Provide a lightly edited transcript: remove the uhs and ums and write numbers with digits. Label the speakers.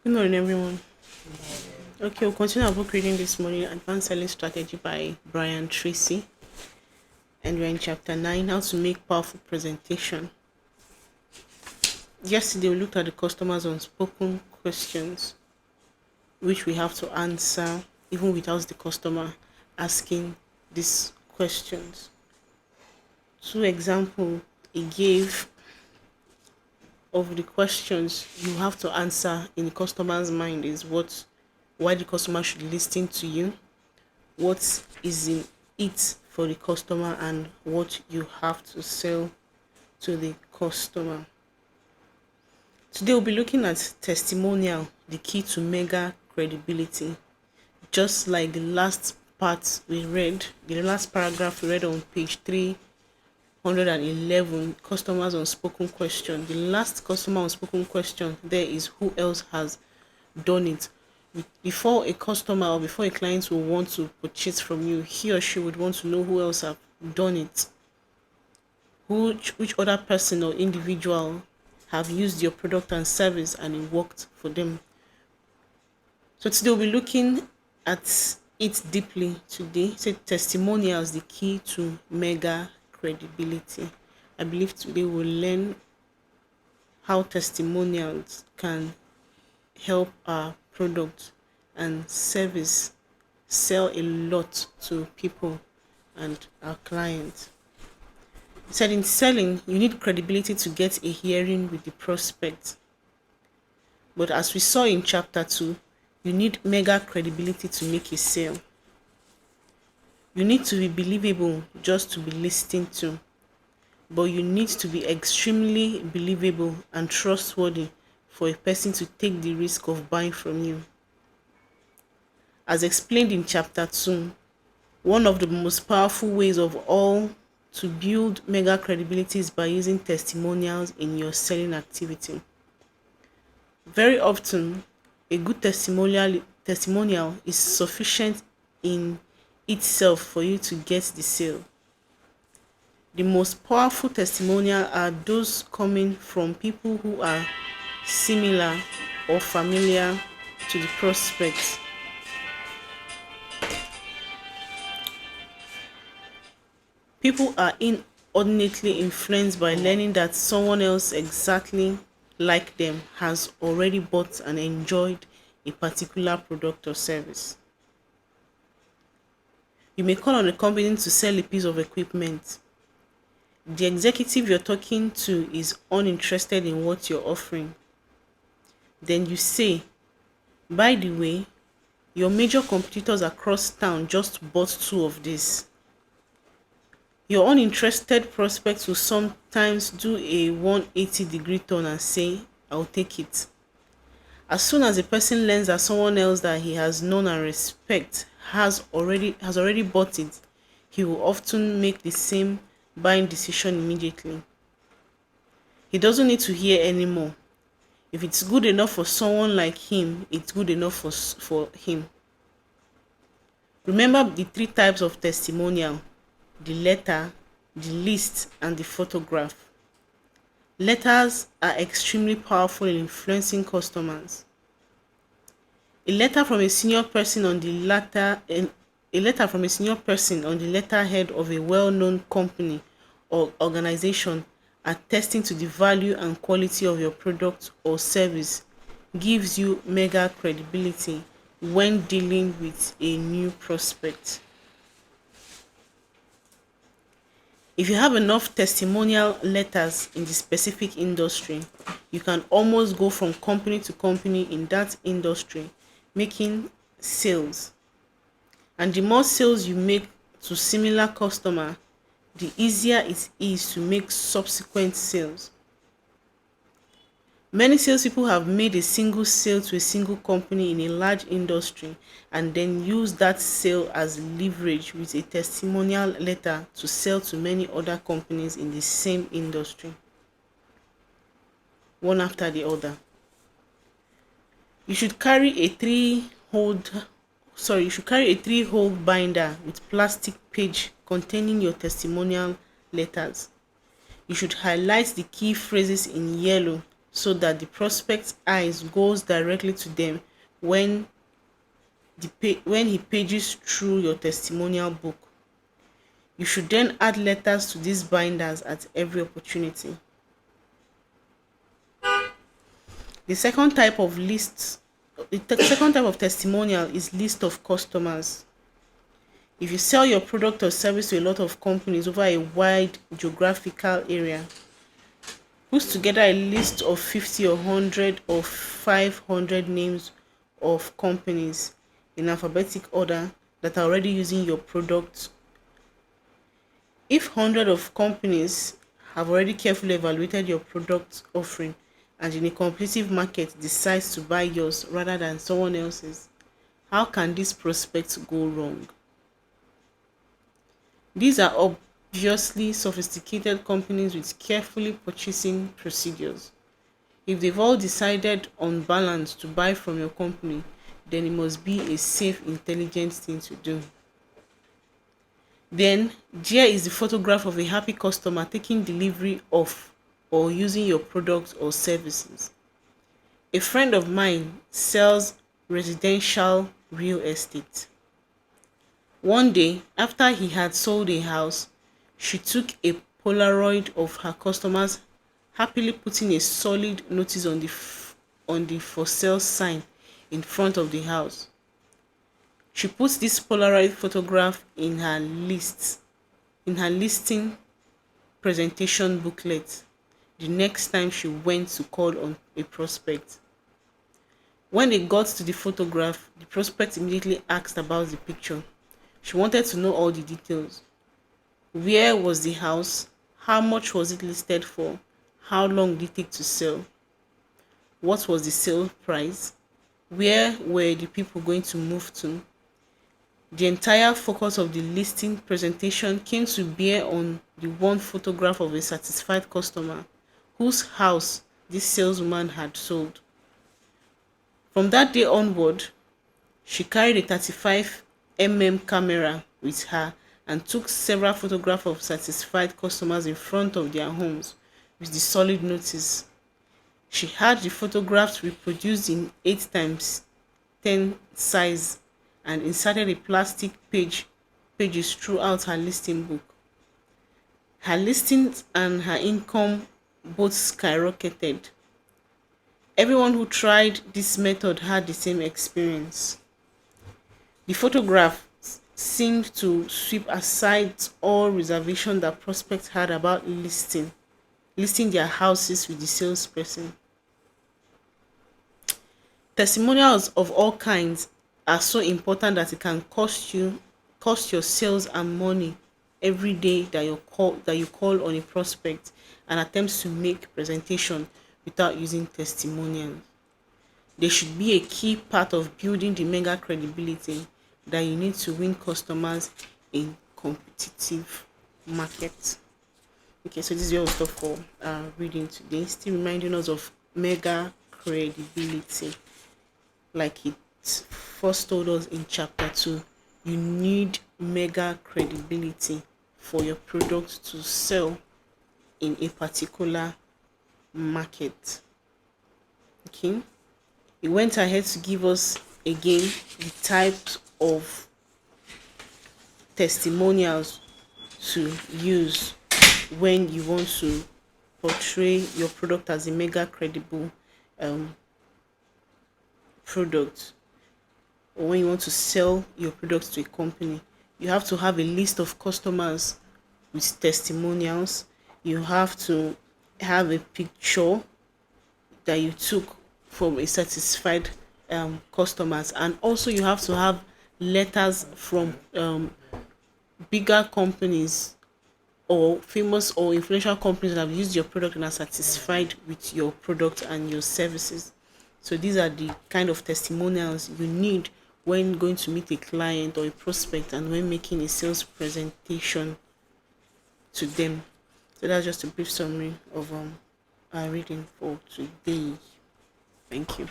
Speaker 1: Good morning, everyone. Okay, we'll continue our book reading this morning, Advanced Selling Strategy by Brian Tracy. And we're in chapter 9, How to Make Powerful Presentation. Yesterday, we looked at the customer's unspoken questions, which we have to answer even without the customer asking these questions. Two examples he gave of the questions you have to answer in the customer's mind is why the customer should listen to you, what is in it for the customer, and what you have to sell to the customer. Today we'll be looking at testimonial, the key to mega credibility. Just like the last part we read, the last paragraph we read on page 311, customers unspoken question. The last customer unspoken question there is who else has done it. Before a customer or before a client will want to purchase from you, he or she would want to know who else have done it. Which other person or individual have used your product and service and it worked for them. So today we'll be looking at it deeply today. So testimonials, the key to mega credibility. I believe today we'll learn how testimonials can help our product and service sell a lot to people and our clients. He said in selling, you need credibility to get a hearing with the prospect. But as we saw in chapter 2, you need mega credibility to make a sale. You need to be believable just to be listened to, but you need to be extremely believable and trustworthy for a person to take the risk of buying from you. As explained in chapter 2, one of the most powerful ways of all to build mega credibility is by using testimonials in your selling activity. Very often, a good testimonial is sufficient in itself for you to get the sale. The most powerful testimonial are those coming from people who are similar or familiar to the prospect. People are inordinately influenced by learning that someone else exactly like them has already bought and enjoyed a particular product or service. You may call on a company to sell a piece of equipment. The executive you're talking to is uninterested in what you're offering. Then you say, by the way, your major competitors across town just bought 2 of these. Your uninterested prospects will sometimes do a 180-degree turn and say, I'll take it. As soon as a person learns that someone else that he has known and respect has already bought it, he will often make the same buying decision immediately. He doesn't need to hear anymore. If it's good enough for someone like him, it's good enough for him. Remember the 3 types of testimonial: the letter, the list, and the photograph. Letters are extremely powerful in influencing customers. A letter from a senior person on the letterhead of a well-known company or organization attesting to the value and quality of your product or service gives you mega credibility when dealing with a new prospect. If you have enough testimonial letters in the specific industry, you can almost go from company to company in that industry making sales. And the more sales you make to similar customer, the easier it is to make subsequent sales. Many salespeople have made a single sale to a single company in a large industry and then use that sale as leverage with a testimonial letter to sell to many other companies in the same industry, one after the other. You should carry a 3-hole binder with plastic page containing your testimonial letters. You should highlight the key phrases in yellow so that the prospect's eyes goes directly to them when when he pages through your testimonial book. You should then add letters to these binders at every opportunity. The second type of list, second type of testimonial is list of customers. If you sell your product or service to a lot of companies over a wide geographical area, put together a list of 50 or 100 or 500 names of companies in alphabetic order that are already using your product. If hundreds of companies have already carefully evaluated your product offering and in a competitive market decides to buy yours rather than someone else's, how can these prospects go wrong? These are obviously sophisticated companies with carefully purchasing procedures. If they've all decided on balance to buy from your company, then it must be a safe, intelligent thing to do. Then, there is the photograph of a happy customer taking delivery of or using your products or services. A friend of mine sells residential real estate. One day, after he had sold a house, she took a Polaroid of her customers happily putting a solid notice on the for sale sign in front of the house. She puts this Polaroid photograph in her listing presentation booklet the next time she went to call on a prospect. When they got to the photograph, the prospect immediately asked about the picture. She wanted to know all the details. Where was the house? How much was it listed for? How long did it take to sell? What was the sale price? Where were the people going to move to? The entire focus of the listing presentation came to bear on the one photograph of a satisfied customer whose house this saleswoman had sold. From that day onward, she carried a 35mm camera with her and took several photographs of satisfied customers in front of their homes with the solid notice. She had the photographs reproduced in 8x10 size and inserted a plastic pages throughout her listing book. Her listings and her income both skyrocketed. Everyone who tried this method had the same experience. The photograph seemed to sweep aside all reservation that prospects had about listing their houses with the salesperson. Testimonials of all kinds are so important that it can cost your sales and money every day that you call on a prospect and attempts to make presentation without using testimonials. They should be a key part of building the mega credibility that you need to win customers in competitive market. Okay, so this is your stuff for reading today. Still reminding us of mega credibility. Like it first told us in chapter 2, you need mega credibility for your product to sell in a particular market. Okay, he went ahead to give us again the types of testimonials to use when you want to portray your product as a mega credible product, or when you want to sell your products to a company. You have to have a list of customers with testimonials. You have to have a picture that you took from a satisfied customers, and also you have to have letters from bigger companies or famous or influential companies that have used your product and are satisfied with your product and your services. So these are the kind of testimonials you need when going to meet a client or a prospect and when making a sales presentation to them. So that's just a brief summary of our reading for today. Thank you.